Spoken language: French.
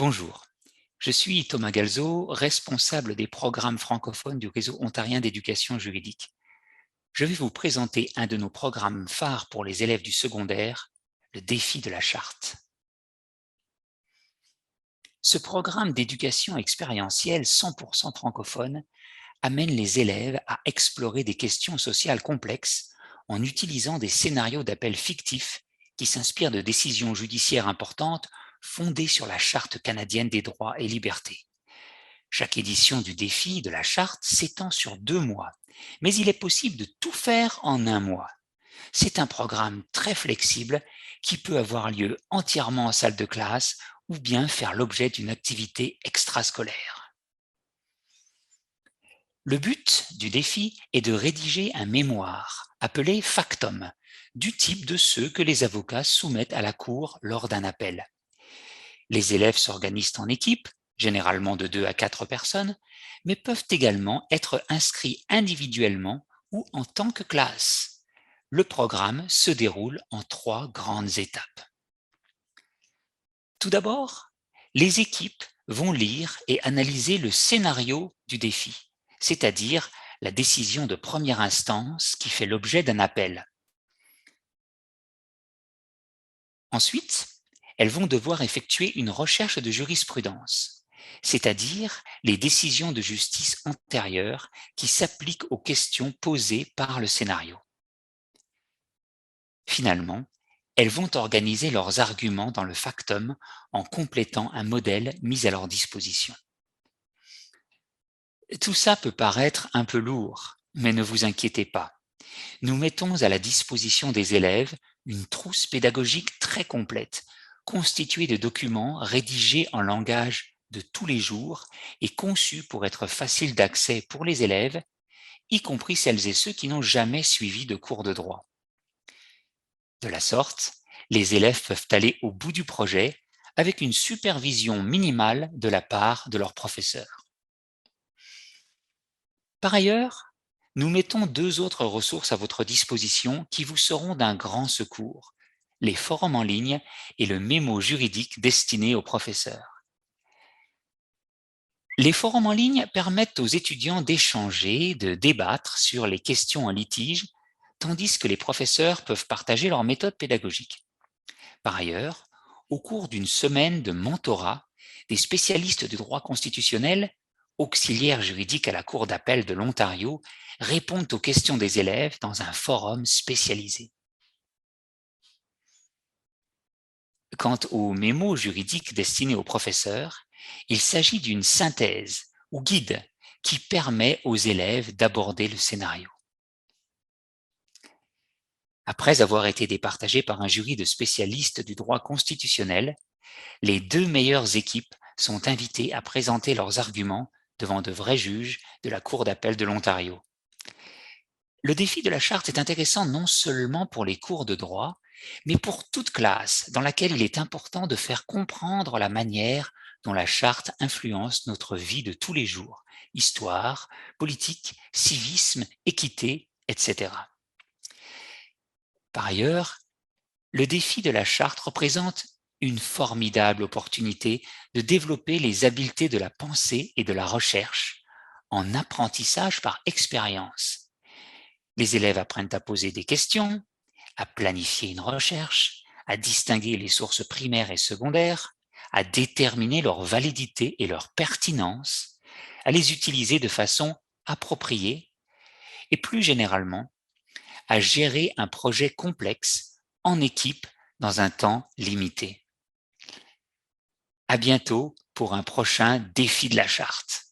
Bonjour, je suis Thomas Galzo, responsable des programmes francophones du réseau ontarien d'éducation juridique. Je vais vous présenter un de nos programmes phares pour les élèves du secondaire, le défi de la charte. Ce programme d'éducation expérientielle 100% francophone amène les élèves à explorer des questions sociales complexes en utilisant des scénarios d'appel fictifs qui s'inspirent de décisions judiciaires importantes fondées sur la Charte canadienne des droits et libertés. Chaque édition du défi de la charte s'étend sur 2 mois, mais il est possible de tout faire en 1 mois. C'est un programme très flexible qui peut avoir lieu entièrement en salle de classe ou bien faire l'objet d'une activité extrascolaire. Le but du défi est de rédiger un mémoire, appelé factum, du type de ceux que les avocats soumettent à la cour lors d'un appel. Les élèves s'organisent en équipe, généralement de 2 à 4 personnes, mais peuvent également être inscrits individuellement ou en tant que classe. Le programme se déroule en 3 grandes étapes. Tout d'abord, les équipes vont lire et analyser le scénario du défi, c'est-à-dire la décision de première instance qui fait l'objet d'un appel. Ensuite, elles vont devoir effectuer une recherche de jurisprudence, c'est-à-dire les décisions de justice antérieures qui s'appliquent aux questions posées par le scénario. Finalement, elles vont organiser leurs arguments dans le factum en complétant un modèle mis à leur disposition. Tout ça peut paraître un peu lourd, mais ne vous inquiétez pas. Nous mettons à la disposition des élèves une trousse pédagogique très complète, constituée de documents rédigés en langage de tous les jours et conçus pour être faciles d'accès pour les élèves, y compris celles et ceux qui n'ont jamais suivi de cours de droit. De la sorte, les élèves peuvent aller au bout du projet avec une supervision minimale de la part de leur professeur. Par ailleurs, nous mettons 2 autres ressources à votre disposition qui vous seront d'un grand secours, les forums en ligne et le mémo juridique destiné aux professeurs. Les forums en ligne permettent aux étudiants d'échanger, de débattre sur les questions en litige, tandis que les professeurs peuvent partager leurs méthodes pédagogiques. Par ailleurs, au cours d'une semaine de mentorat, des spécialistes du droit constitutionnel, auxiliaires juridiques à la Cour d'appel de l'Ontario, répondent aux questions des élèves dans un forum spécialisé. Quant au mémo juridique destiné aux professeurs, il s'agit d'une synthèse ou guide qui permet aux élèves d'aborder le scénario. Après avoir été départagés par un jury de spécialistes du droit constitutionnel, les 2 meilleures équipes sont invitées à présenter leurs arguments devant de vrais juges de la Cour d'appel de l'Ontario. Le défi de la charte est intéressant non seulement pour les cours de droit, mais pour toute classe dans laquelle il est important de faire comprendre la manière dont la charte influence notre vie de tous les jours, histoire, politique, civisme, équité, etc. Par ailleurs, le défi de la charte représente une formidable opportunité de développer les habiletés de la pensée et de la recherche en apprentissage par expérience. Les élèves apprennent à poser des questions, à planifier une recherche, à distinguer les sources primaires et secondaires, à déterminer leur validité et leur pertinence, à les utiliser de façon appropriée et plus généralement à gérer un projet complexe en équipe dans un temps limité. À bientôt pour un prochain défi de la charte.